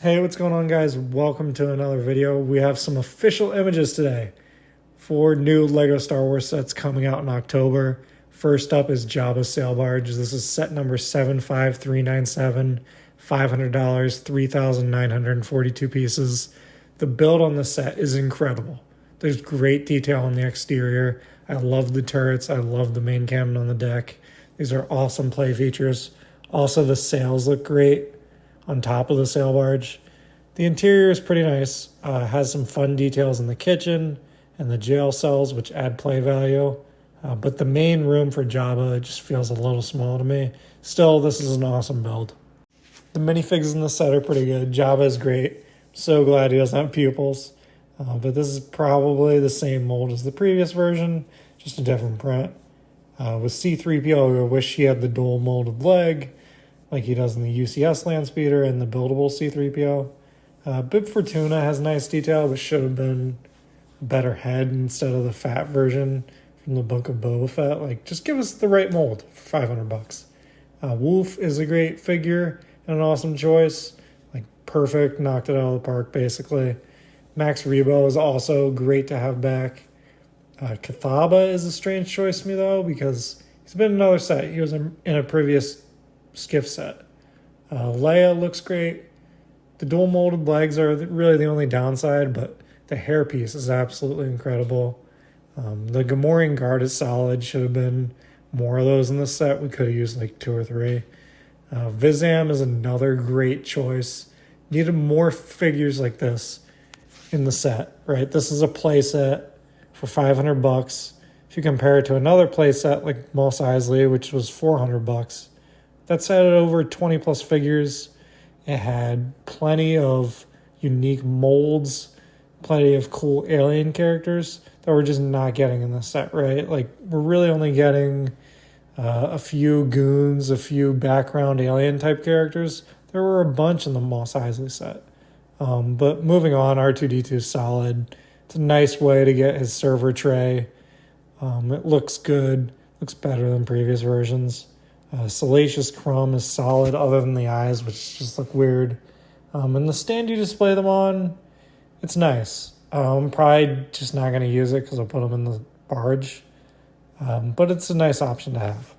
Hey, what's going on, guys? Welcome to another video. We have some official images today for new LEGO Star Wars sets coming out in October. First up is Jabba's Sail Barge. This is set number 75397, $500, 3,942 pieces. The build on the set is incredible. There's great detail on the exterior. I love the turrets. I love the main cannon on the deck. These are awesome play features. Also, the sails look great on top of the sail barge. The interior is pretty nice. Has some fun details in the kitchen and the jail cells, which add play value. But the main room for Jabba just feels a little small to me. Still, this is an awesome build. The minifigs in the set are pretty good. Jabba is great. So glad he doesn't have pupils. But this is probably the same mold as the previous version, just a different print. With C-3PO, I wish he had the dual molded leg, like he does in the UCS Landspeeder and the buildable C-3PO. Bib Fortuna has nice detail, but should have been a better head instead of the fat version from the Book of Boba Fett. Like, just give us the right mold for $500. Wolf is a great figure and an awesome choice. Like, perfect, knocked it out of the park, basically. Max Rebo is also great to have back. Cathaba is a strange choice to me, though, because he's been in another set. He was in a previous skiff set. Leia looks great. The dual molded legs are really the only downside, but the hairpiece is absolutely incredible. The Gamorrean guard is solid. Should have been more of those in the set. We could have used like 2 or 3. Vizam is another great choice. Needed more figures like this in the set, right? This is a play set for $500. If you compare it to another play set like Mos Eisley, which was $400, that set had over 20 plus figures. It had plenty of unique molds, plenty of cool alien characters that we're just not getting in this set, right? Like, we're really only getting a few goons, a few background alien type characters. There were a bunch in the Mos Eisley set. But moving on, R2-D2 is solid. It's a nice way to get his server tray. It looks good, looks better than previous versions. Salacious Crumb is solid other than the eyes, which just look weird. And the stand you display them on, it's nice. I'm probably just not going to use it because I'll put them in the barge. But it's a nice option to have.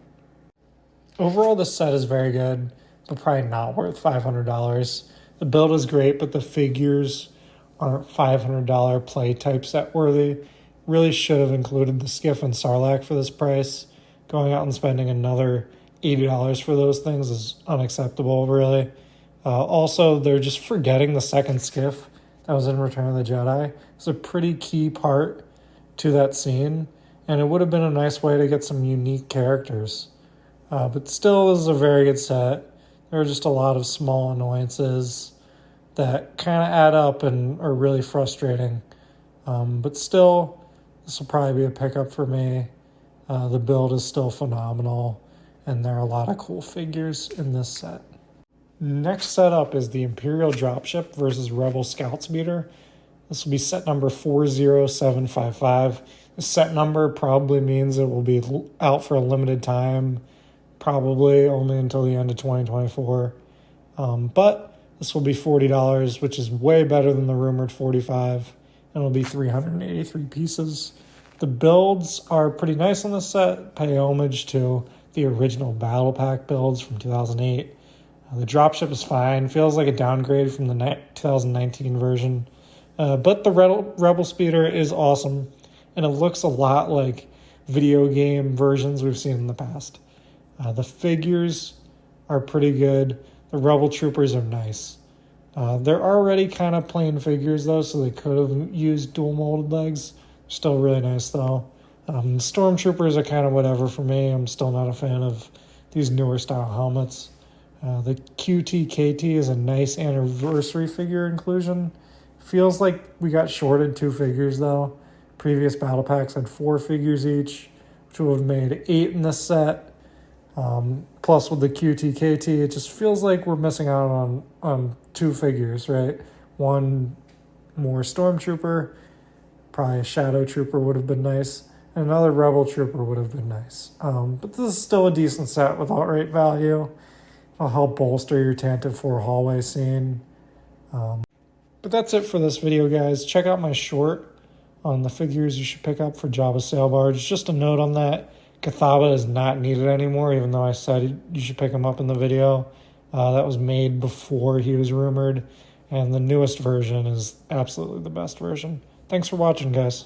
Overall, the set is very good, but probably not worth $500. The build is great, but the figures aren't $500 play type set worthy. Really should have included the Skiff and Sarlacc for this price. Going out and spending another $80 for those things is unacceptable, really. Also, they're just forgetting the second skiff that was in Return of the Jedi. It's a pretty key part to that scene, and it would have been a nice way to get some unique characters. But still, this is a very good set. There are just a lot of small annoyances that kind of add up and are really frustrating. But still, this will probably be a pickup for me. The build is still phenomenal, and there are a lot of cool figures in this set. Next set up is the Imperial Dropship versus Rebel Scout Speeder. This will be set number 40755. The set number probably means it will be out for a limited time, probably only until the end of 2024. But this will be $40, which is way better than the rumored $45, and it'll be 383 pieces. The builds are pretty nice on this set, pay homage to the original Battle Pack builds from 2008. The dropship is fine, feels like a downgrade from the 2019 version. But the Rebel Speeder is awesome, and it looks a lot like video game versions we've seen in the past. The figures are pretty good. The Rebel Troopers are nice. They're already kind of plain figures, though, so they could have used dual molded legs. Still really nice, though. Stormtroopers are kind of whatever for me. I'm still not a fan of these newer style helmets. The QTKT is a nice anniversary figure inclusion. Feels like we got shorted 2 figures, though. Previous battle packs had 4 figures each, which would have made 8 in this set. Plus, with the QTKT, it just feels like we're missing out on 2 figures, right? One more Stormtrooper, probably a Shadow Trooper would have been nice. Another Rebel Trooper would have been nice. But this is still a decent set with outright value. It'll help bolster your Tantive 4 hallway scene. But that's it for this video, guys. Check out my short on the figures you should pick up for Jabba Sail Barge. Just a note on that, Cathaba is not needed anymore, even though I said you should pick him up in the video. That was made before he was rumored, and the newest version is absolutely the best version. Thanks for watching, guys.